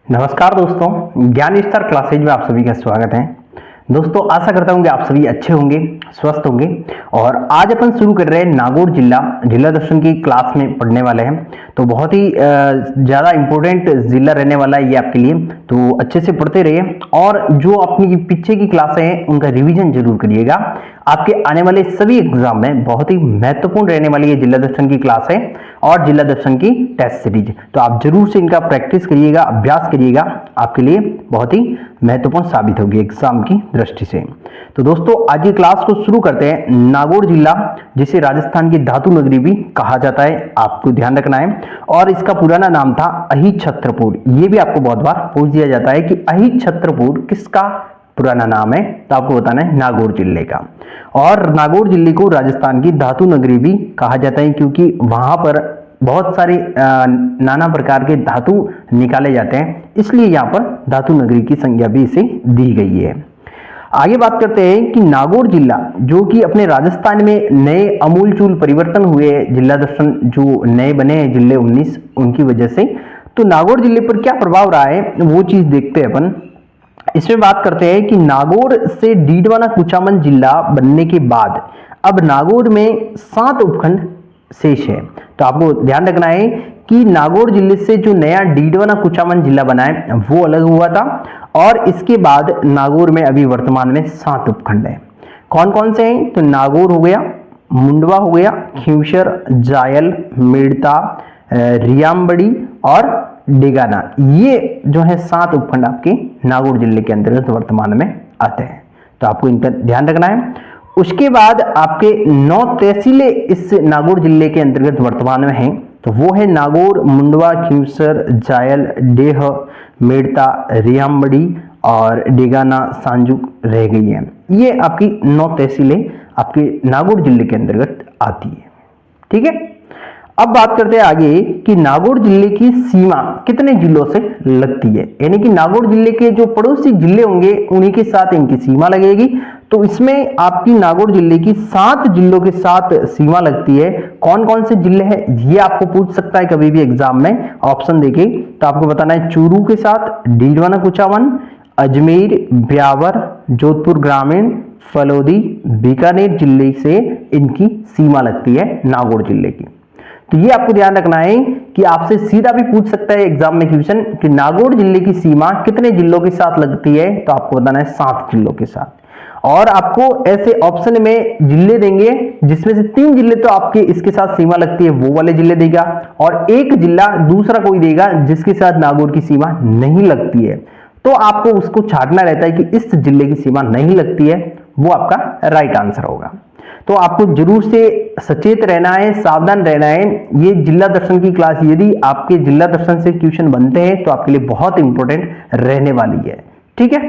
नमस्कार दोस्तों, ज्ञान स्टार क्लासेज में आप सभी का स्वागत है। दोस्तों, आशा करता हूँ कि आप सभी अच्छे होंगे, स्वस्थ होंगे। और आज अपन शुरू कर रहे हैं नागौर जिला दर्शन की क्लास में पढ़ने वाले हैं। तो बहुत ही ज़्यादा इम्पोर्टेंट जिला रहने वाला है ये आपके लिए, तो अच्छे से पढ़ते रहिए। और जो अपनी पीछे की क्लासें हैं उनका रिवीजन जरूर करिएगा। आपके आने वाले सभी एग्जाम में बहुत ही महत्वपूर्ण रहने वाली ये जिला दर्शन की क्लास है और जिला दर्शन की टेस्ट सीरीज। तो आप जरूर से इनका प्रैक्टिस करिएगा, अभ्यास करिएगा, आपके लिए बहुत ही महत्वपूर्ण साबित होगी एग्जाम की दृष्टि से। तो दोस्तों, आज की क्लास को शुरू करते हैं। नागौर जिला, जिसे राजस्थान की धातु नगरी भी कहा जाता है, आपको ध्यान रखना है। और इसका पुराना नाम था अहिछत्रपुर। ये भी आपको बहुत बार पूछ दिया जाता है कि अहिछत्रपुर किसका पुराना नाम है, तो आपको बताना है नागौर जिले का। और नागौर जिले को राजस्थान की धातु नगरी भी कहा जाता है, क्योंकि वहां पर बहुत सारे नाना प्रकार के धातु निकाले जाते हैं, इसलिए यहाँ पर धातु नगरी की संज्ञा भी इसे दी गई है। आगे बात करते हैं कि नागौर जिला, जो कि अपने राजस्थान में नए अमूलचूल परिवर्तन हुए जिला दर्शन जो नए बने हैं जिले 19, उनकी वजह से। तो नागौर जिले पर क्या प्रभाव रहा है वो चीज देखते हैं अपन। इसमें बात करते हैं कि नागौर से डीडवाना कुचामन जिला बनने के बाद अब नागौर में 7 उपखंड शेष है। तो आपको ध्यान रखना है कि नागौर जिले से जो नया डीडवाना कुचामन जिला बना है वो अलग हुआ था, और इसके बाद नागौर में अभी वर्तमान में 7 उपखंड है। कौन कौन से हैं? तो नागौर हो गया, मुंडवा हो गया, खींवसर, जायल, मेड़ता, रियामबड़ी और डेगाना। ये जो है 7 उपखंड आपके नागौर जिले के अंतर्गत वर्तमान में आते हैं, तो आपको इनका ध्यान रखना है। उसके बाद आपके 9 तहसीलें इस नागौर जिले के अंतर्गत वर्तमान में हैं। तो वो है नागौर, मुंडवा, खींवसर, जायल, डेह, मेड़ता, रियामबड़ी और डेगाना, सांजुक रह गई है। ये आपकी 9 तहसीलें आपके नागौर जिले के अंतर्गत आती है। ठीक है, अब बात करते हैं आगे कि नागौर जिले की सीमा कितने जिलों से लगती है, यानी कि नागौर जिले के जो पड़ोसी जिले होंगे उन्हीं के साथ इनकी सीमा लगेगी। तो इसमें आपकी नागौर जिले की 7 जिलों के साथ सीमा लगती है। कौन कौन से जिले हैं ये आपको पूछ सकता है कभी भी एग्जाम में ऑप्शन देके। तो आपको बताना है चूरू के साथ डीडवाना कुचामन, अजमेर, ब्यावर, जोधपुर ग्रामीण, फलोदी, बीकानेर जिले से इनकी सीमा लगती है नागौर जिले की। तो ये आपको ध्यान रखना है कि आपसे सीधा भी पूछ सकता है एग्जाम में क्वेश्चन कि नागौर जिले की सीमा कितने जिलों के साथ लगती है, तो आपको बताना है 7 जिलों के साथ। और आपको ऐसे ऑप्शन में जिले देंगे जिसमें से 3 जिले तो आपके इसके साथ सीमा लगती है, वो वाले जिले देगा, और एक जिला दूसरा कोई देगा जिसके साथ नागौर की सीमा नहीं लगती है। तो आपको उसको छांटना रहता है कि इस जिले की सीमा नहीं लगती है, वो आपका राइट आंसर होगा। तो आपको जरूर से सचेत रहना है, सावधान रहना है। ये जिला दर्शन की क्लास यदि आपके जिला दर्शन से क्वेश्चन बनते हैं तो आपके लिए बहुत इंपॉर्टेंट रहने वाली है। ठीक है,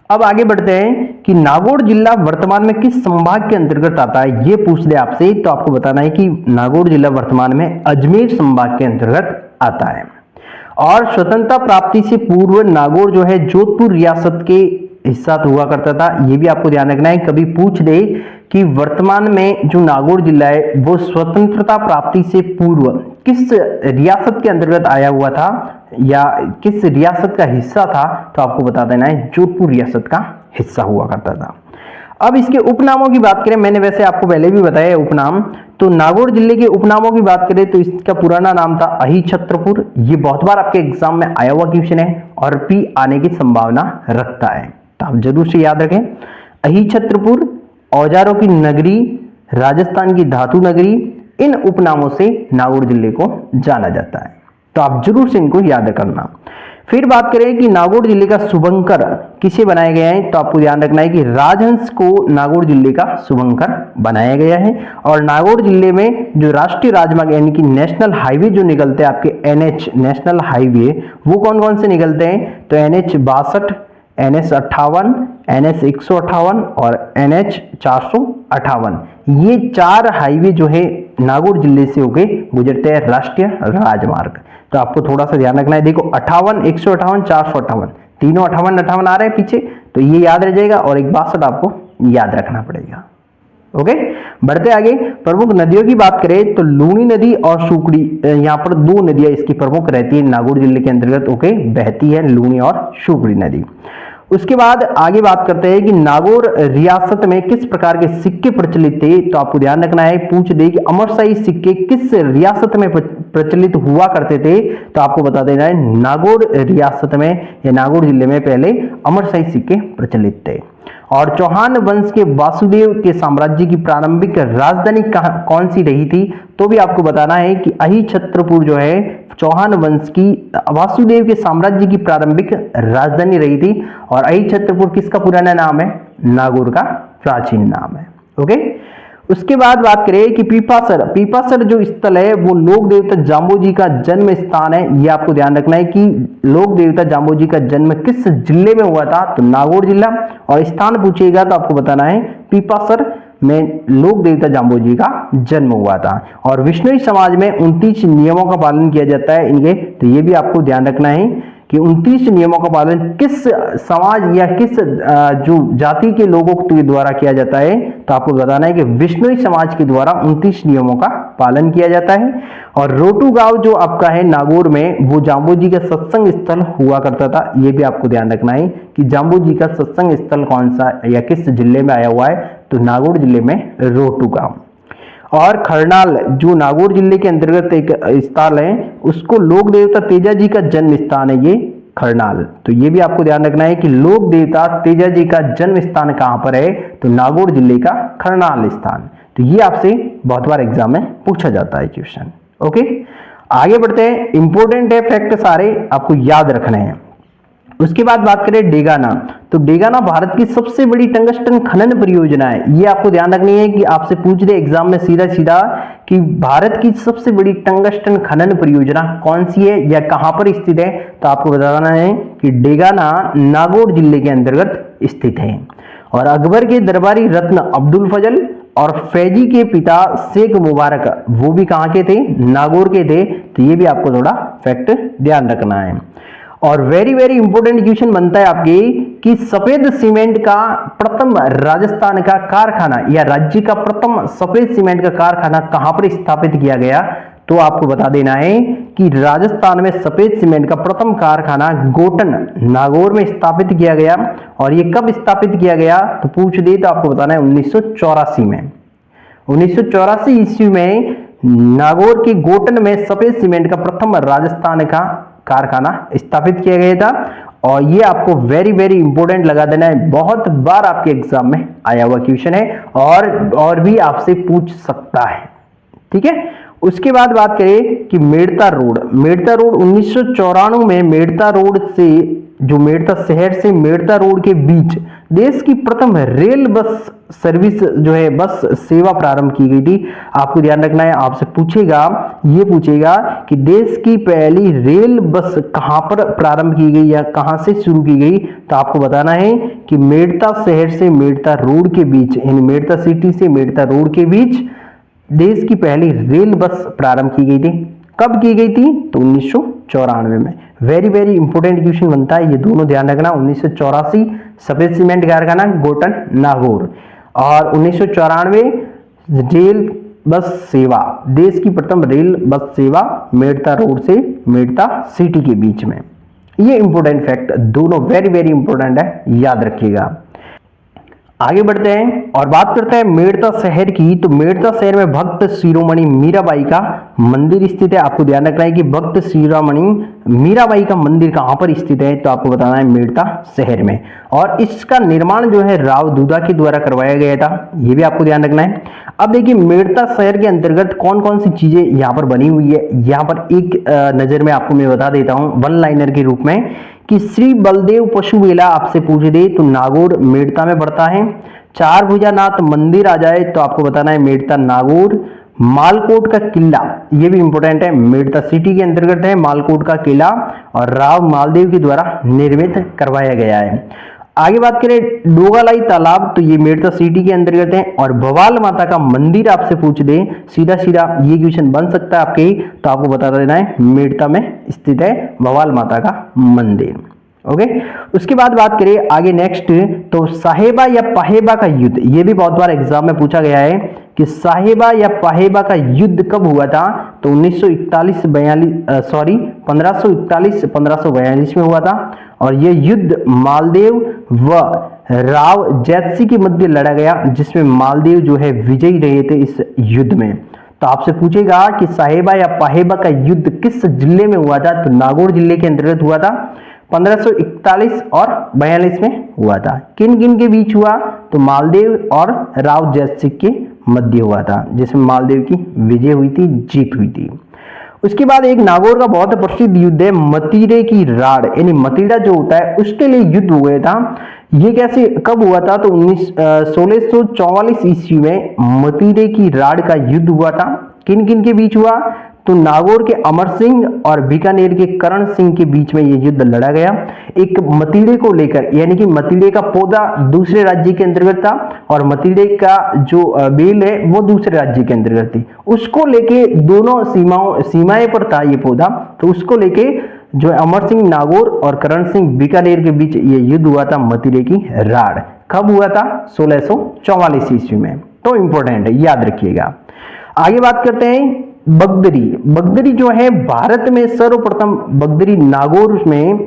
अब आगे बढ़ते हैं कि नागौर जिला वर्तमान में किस संभाग के अंतर्गत आता है, ये पूछ दे आपसे, तो आपको बताना है कि नागौर जिला वर्तमान में अजमेर संभाग के अंतर्गत आता है। और स्वतंत्रता प्राप्ति से पूर्व नागौर जो है जोधपुर रियासत के हिस्सा हुआ करता था। ये भी आपको ध्यान रखना है, कभी पूछ दे कि वर्तमान में जो नागौर जिला है वो स्वतंत्रता प्राप्ति से पूर्व किस रियासत के अंतर्गत आया हुआ था या किस रियासत का हिस्सा था, तो आपको बता देना है जोधपुर रियासत का हिस्सा हुआ करता था। अब इसके उपनामों की बात करें, मैंने वैसे आपको पहले भी बताया उपनाम। तो नागौर जिले के उपनामों की बात करें तो इसका पुराना नाम था अहिछत्रपुर। ये बहुत बार आपके एग्जाम में आया हुआ क्वेश्चन है और भी आने की संभावना रखता है, तो आप जरूर से याद रखें। अहिछत्रपुर, औजारों की नगरी, राजस्थान की धातु नगरी, इन उपनामों से नागौर जिले को जाना जाता है, तो आप जरूर से इनको याद करना। फिर बात करें कि नागौर जिले का शुभंकर किसे बनाया गया है, तो आपको ध्यान रखना है कि राजहंस को नागौर जिले का शुभंकर बनाया गया है। और नागौर जिले में जो राष्ट्रीय राजमार्ग यानी कि नेशनल हाईवे जो निकलते हैं आपके NH नेशनल हाईवे, वो कौन कौन से निकलते हैं, तो NH 62, NH 58, NH 158 और NH 458। ये 4 हाईवे जो है नागौर जिले से होके गुजरते हैं, राष्ट्रीय राजमार्ग। तो आपको थोड़ा सा ध्यान रखना है। देखो 58, 158, 458, तीनों 58 आ रहे हैं पीछे, तो ये याद रह जाएगा और एक 62 आपको याद रखना पड़ेगा। ओके, बढ़ते आगे, प्रमुख नदियों की बात करें तो लूनी नदी और सुकड़ी, यहाँ पर दो नदियां इसकी प्रमुख रहती है नागौर जिले के अंतर्गत, ओके, बहती है लूनी और सुकड़ी नदी। उसके बाद आगे बात करते हैं कि नागौर रियासत में किस प्रकार के सिक्के प्रचलित थे, तो आपको ध्यान रखना है, पूछ दे कि अमरशाही सिक्के किस रियासत में प्रचलित हुआ करते थे, तो आपको बता देना है नागौर रियासत में या नागौर जिले में पहले अमरशाही सिक्के प्रचलित थे। और चौहान वंश के वासुदेव के साम्राज्य की प्रारंभिक राजधानी कौन सी रही थी, तो भी आपको बताना है कि अहि छत्रपुर जो है चौहान वंश की वासुदेव के साम्राज्य की प्रारंभिक राजधानी रही थी। और अहि छत्रपुर किसका पुराना नाम है, नागौर का प्राचीन नाम है, ओके। उसके बाद बात करें कि पीपासर, पीपासर जो स्थल है वो लोक देवता जाम्बोजी का जन्म स्थान है। ये आपको ध्यान रखना है कि लोक देवता जाम्बोजी का जन्म किस जिले में हुआ था, तो नागौर जिला। और स्थान पूछिएगा तो आपको बताना है पीपासर में लोक देवता जाम्बोजी का जन्म हुआ था। और विष्णुई समाज में 29 नियमों का पालन किया जाता है इनके, तो ये भी आपको ध्यान रखना है कि 29 नियमों का पालन किस समाज या किस जो जाति के लोगों के द्वारा किया जाता है, तो आपको बताना है कि विष्णुई समाज के द्वारा 29 नियमों का पालन किया जाता है। और रोटू गांव जो आपका है नागौर में, वो जाम्बोजी का सत्संग स्थल हुआ करता था। ये भी आपको ध्यान रखना है कि जाम्बोजी का सत्संग स्थल कौन सा या किस जिले में आया हुआ है, तो नागौर जिले में रोटू गांव। और खरनाल जो नागौर जिले के अंतर्गत एक स्थल है, उसको लोक देवता तेजा जी का जन्म स्थान है ये खरनाल। तो ये भी आपको ध्यान रखना है कि लोक देवता तेजा जी का जन्म स्थान कहां पर है, तो नागौर जिले का खरनाल स्थान। तो ये आपसे बहुत बार एग्जाम में पूछा जाता है क्वेश्चन, ओके। आगे बढ़ते हैं, इंपॉर्टेंट है फैक्ट सारे आपको याद रखने हैं। उसके बाद बात करें डेगाना, तो डेगाना भारत की सबसे बड़ी टंगस्टन खनन परियोजना है। ये आपको ध्यान रखनी है कि आपसे पूछ दे एग्जाम में सीधा सीधा कि भारत की सबसे बड़ी टंगस्टन खनन परियोजना कौन सी है या कहां पर स्थित है, तो आपको बताना है कि डेगाना नागौर जिले के अंतर्गत स्थित है। और अकबर के दरबारी रत्न अब्दुल फजल और फैजी के पिता शेख मुबारक, वो भी कहां के थे, नागौर के थे। तो ये भी आपको थोड़ा फैक्ट ध्यान रखना है। और वेरी वेरी इंपॉर्टेंट क्वेश्चन बनता है आपके कि सफेद सीमेंट का प्रथम राजस्थान का कारखाना या राज्य का प्रथम सफेद सीमेंट का कारखाना कहां पर स्थापित किया गया, तो आपको बता देना है कि राजस्थान में सफेद सीमेंट का प्रथम कारखाना गोटन नागौर में स्थापित किया गया। और ये कब स्थापित किया गया, तो पूछ दे तो आपको बताना है 1984 में। 1984 ईस्वी में नागौर के गोटन में सफेद सीमेंट का प्रथम राजस्थान का कारखाना स्थापित किया गया था। और ये आपको वेरी वेरी इंपॉर्टेंट लगा देना है, बहुत बार आपके एग्जाम में आया हुआ क्वेश्चन है और भी आपसे पूछ सकता है, ठीक है। उसके बाद बात करें कि मेड़ता रोड, मेड़ता रोड 1994 में मेड़ता रोड से जो मेड़ता शहर से मेड़ता रोड के बीच देश की प्रथम रेल बस सर्विस जो है बस सेवा प्रारंभ की गई थी। आपको ध्यान रखना है, आपसे पूछेगा, ये पूछेगा कि देश की पहली रेल बस कहां पर प्रारंभ की गई या कहां से शुरू की गई, तो आपको बताना है कि मेड़ता शहर से मेड़ता रोड के बीच, यानी मेड़ता सिटी से मेड़ता रोड के बीच देश की पहली रेल बस प्रारंभ की गई थी। कब की गई थी, तो 1994 में। वेरी वेरी इंपॉर्टेंट क्वेश्चन बनता है, ये दोनों ध्यान रखना। 1984 सफेद सीमेंट कारखाना गोटन नागौर, और 1994 रेल बस सेवा, देश की प्रथम रेल बस सेवा मेड़ता रोड से मेड़ता सिटी के बीच में। ये इंपॉर्टेंट फैक्ट दोनों वेरी वेरी इंपॉर्टेंट है, याद रखिएगा। आगे बढ़ते हैं और बात करते हैं मेड़ता शहर की। तो मेड़ता शहर में भक्त शिरोमणि मीराबाई का मंदिर स्थित है। आपको ध्यान रखना है कि भक्त शिरोमणि मीराबाई का मंदिर कहां पर स्थित है, तो आपको बताना है मेड़ता शहर में। और इसका निर्माण जो है राव दूधा के द्वारा करवाया गया था, ये भी आपको ध्यान रखना है। अब देखिए मेड़ता शहर के अंतर्गत कौन कौन सी चीजें यहाँ पर बनी हुई है, यहाँ पर एक नजर में आपको मैं बता देता हूँ वन लाइनर के रूप में कि श्री बलदेव पशु मेला आपसे पूछ दे तो नागौर मेड़ता में पड़ता है। चार भुजानाथ मंदिर आ जाए तो आपको बताना है मेड़ता नागौर। मालकोट का किला, ये भी इंपॉर्टेंट है, मेड़ता सिटी के अंतर्गत है मालकोट का किला, और राव मालदेव के द्वारा निर्मित करवाया गया है। आगे बात करें डोगालाई तालाब, तो ये मेड़ता सिटी के अंतर्गत है। और भवाल माता का मंदिर आपसे पूछ दे, सीधा सीधा ये क्वेश्चन बन सकता है आपके, तो आपको बता देना है मेड़ता में स्थित है भवाल माता का मंदिर, ओके। उसके बाद बात करें आगे नेक्स्ट, तो साहेबा या पाहेबा का युद्ध, ये भी बहुत बार एग्जाम में पूछा गया है कि साहेबा या पाहेबा का युद्ध कब हुआ था, तो 1541 में हुआ था। और यह युद्ध मालदेव व राव जैतसी के मध्य लड़ा गया, जिसमें मालदेव जो है विजयी रहे थे इस युद्ध में। तो आपसे पूछेगा कि साहेबा या पाहेबा का युद्ध किस जिले में हुआ था, तो नागौर जिले के अंतर्गत हुआ था। 1541 और 42 में हुआ था। किन किन के बीच हुआ, तो मालदेव और राव जैतसिंह के मध्य हुआ था, जिसमें मालदेव की विजय हुई थी, जीत हुई थी। उसके बाद एक नागौर का बहुत प्रसिद्ध युद्ध है मतीरे की राड़, यानी मतीरा जो होता है उसके लिए युद्ध हुआ था। ये कैसे कब हुआ था, तो 1644 ईस्वी में मतीरे की राड़ का युद्ध हुआ था। किन किन के बीच हुआ, तो नागौर के अमर सिंह और बीकानेर के करण सिंह के बीच में यह युद्ध लड़ा गया। एक मतीड़े को लेकर, यानी कि मतीड़े का पौधा दूसरे राज्य के अंतर्गत था और मतीड़े का जो बेल है वो दूसरे राज्य के अंतर्गत थी। उसको लेके दोनों सीमाएं पर था ये पौधा, तो उसको लेके जो अमर सिंह नागौर और करण सिंह बीकानेर के बीच ये युद्ध हुआ था मतीरे की राड़। कब हुआ था, 1644 ईस्वी में। तो इंपॉर्टेंट है, याद रखिएगा। आगे बात करते हैं बगदरी। बगदरी जो है भारत में सर्वप्रथम बगदरी नागौर में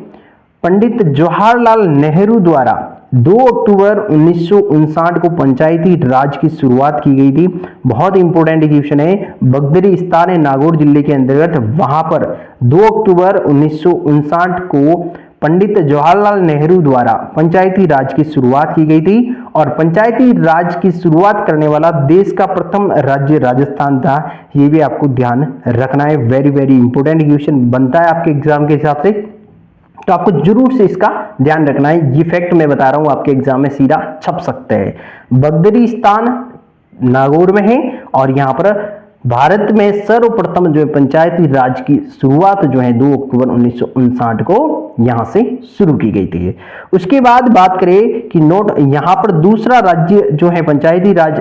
पंडित जवाहरलाल नेहरू द्वारा 2 अक्टूबर 1959 को पंचायती राज की शुरुआत की गई थी। बहुत इंपॉर्टेंट क्वेश्चन है। बगदरी स्थान है नागौर जिले के अंतर्गत, वहां पर 2 अक्टूबर 1959 को पंडित जवाहरलाल नेहरू द्वारा पंचायती राज की शुरुआत की गई थी। और पंचायती राज की शुरुआत करने वाला देश का प्रथम राज्य राजस्थान था। ये भी आपको ध्यान रखना है, वेरी वेरी इंपॉर्टेंट क्वेश्चन बनता है आपके एग्जाम के हिसाब से, तो आपको जरूर से इसका ध्यान रखना है। ये फैक्ट मैं बता रहा हूं, आपके एग्जाम में सीधा छप सकते हैं। बगदरी स्थान नागौर में है और यहां पर भारत में सर्वप्रथम जो है पंचायती राज की शुरुआत जो है 2 अक्टूबर 1959 को यहां से शुरू की गई थी। उसके बाद बात करें कि नोट यहां पर दूसरा राज्य जो है पंचायती राज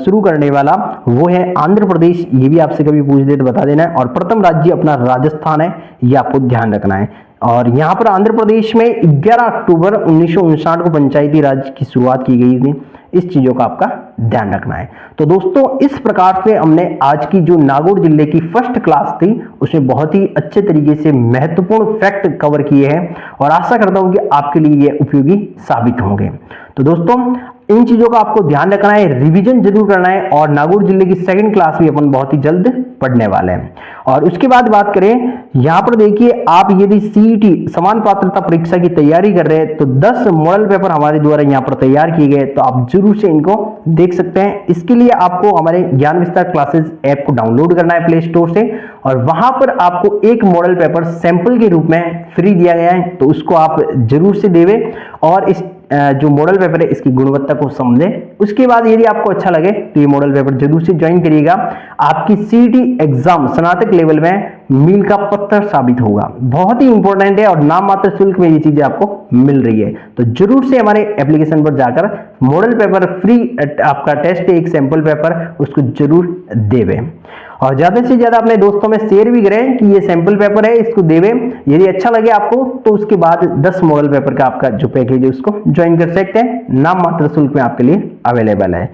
शुरू करने वाला वो है आंध्र प्रदेश। ये भी आपसे कभी पूछ दे तो बता देना है। और प्रथम राज्य अपना राजस्थान है, ये आपको ध्यान रखना है। और यहां पर आंध्र प्रदेश में 11 अक्टूबर 1959 को पंचायती राज की शुरुआत की गई थी। इस चीजों का आपका ध्यान रखना है। तो दोस्तों इस प्रकार से हमने आज की जो नागौर जिले की फर्स्ट क्लास थी उसमें बहुत ही अच्छे तरीके से महत्वपूर्ण फैक्ट कवर किए हैं और आशा करता हूं कि आपके लिए ये उपयोगी साबित होंगे। तो दोस्तों इन चीजों का आपको ध्यान रखना है, रिवीजन जरूर करना है और नागौर जिले की सेकंड क्लास भी अपन बहुत ही जल्द पढ़ने वाले हैं। और उसके बाद बात करें, यहां पर देखिए आप यदि सीईटी समान पात्रता परीक्षा की तैयारी कर रहे हैं तो 10 मॉडल पेपर हमारे द्वारा यहां पर तैयार किए गए, तो आप जरूर से इनको देख सकते हैं। इसके लिए आपको हमारे ज्ञान विस्तार क्लासेस ऐप को डाउनलोड करना है प्ले स्टोर से और वहां पर आपको एक मॉडल पेपर सैंपल के रूप में फ्री दिया गया है, तो उसको आप जरूर से देवें और इस जो मॉडल पेपर है इसकी गुणवत्ता को समझें। उसके बाद यदि आपको अच्छा लगे तो ये मॉडल पेपर जरूर से ज्वाइन करिएगा। आपकी सीईटी एग्जाम स्नातक लेवल में मील का पत्थर साबित होगा। बहुत ही इंपॉर्टेंट है और नाम मात्र शुल्क में ये चीजें आपको मिल रही है, तो जरूर से हमारे एप्लीकेशन पर जाकर मॉडल पेपर फ्री आपका टेस्ट है एक सैंपल पेपर, उसको जरूर देवें और ज्यादा से ज्यादा अपने दोस्तों में शेयर भी करें कि ये सैंपल पेपर है, इसको देवें। यदि अच्छा लगे आपको तो उसके बाद 10 मॉडल पेपर का आपका जो पैकेज है उसको ज्वाइन कर सकते हैं, नाम मात्र शुल्क में आपके लिए अवेलेबल है।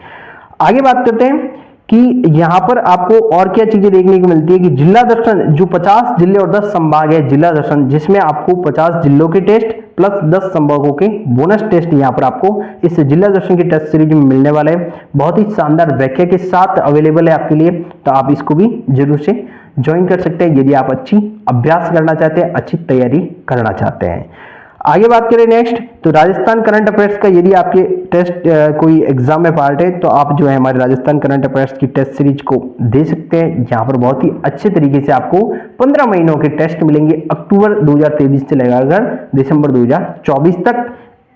आगे बात करते हैं कि यहां पर आपको और क्या चीजें देखने को मिलती है कि जिला दर्शन जो 50 जिले और 10 संभाग है जिला दर्शन, जिसमें आपको 50 जिलों के टेस्ट प्लस 10 संभागों के बोनस टेस्ट यहां पर आपको इस जिला दर्शन की टेस्ट सीरीज में मिलने वाले हैं। बहुत ही शानदार व्याख्या के साथ अवेलेबल है आपके लिए, तो आप इसको भी जरूर से ज्वाइन कर सकते हैं यदि आप अच्छी अभ्यास करना चाहते हैं, अच्छी तैयारी करना चाहते हैं। आगे बात करें नेक्स्ट, तो राजस्थान करंट अफेयर्स का यदि आपके टेस्ट कोई एग्जाम में पार्ट है तो आप जो है हमारे राजस्थान करंट अफेयर्स की टेस्ट सीरीज को दे सकते हैं। यहाँ पर बहुत ही अच्छे तरीके से आपको 15 महीनों के टेस्ट मिलेंगे, अक्टूबर 2023 से लेकर दिसंबर 2024 तक।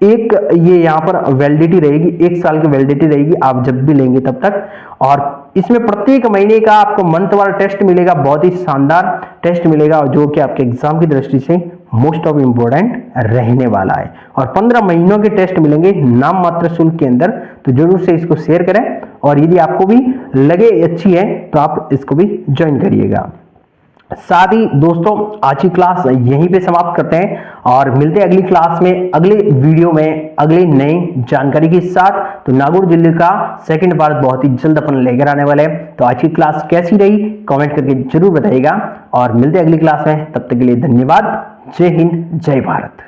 एक ये यहाँ पर वैलिडिटी रहेगी, 1 साल की वैलिडिटी रहेगी, आप जब भी लेंगे तब तक। और इसमें प्रत्येक महीने का आपको मंथ वाला टेस्ट मिलेगा, बहुत ही शानदार टेस्ट मिलेगा और जो कि आपके एग्जाम की दृष्टि से मोस्ट ऑफ इंपोर्टेंट रहने वाला है। और 15 महीनों के टेस्ट मिलेंगे नाम मात्र शुल्क के अंदर, तो जरूर से इसको शेयर करें और यदि आपको भी लगे अच्छी है तो आप इसको भी ज्वाइन करिएगा। साथ ही दोस्तों आज की क्लास यहीं पे समाप्त करते हैं और मिलते हैं अगली क्लास में, अगले वीडियो में, अगली नई जानकारी के साथ। तो नागौर जिले का सेकंड पार्ट बहुत ही जल्द अपन लेकर आने वाले हैं। तो आज की क्लास कैसी रही कमेंट करके जरूर बताइएगा और मिलते हैं अगली क्लास में। तब तक के लिए धन्यवाद। जय हिंद, जय भारत।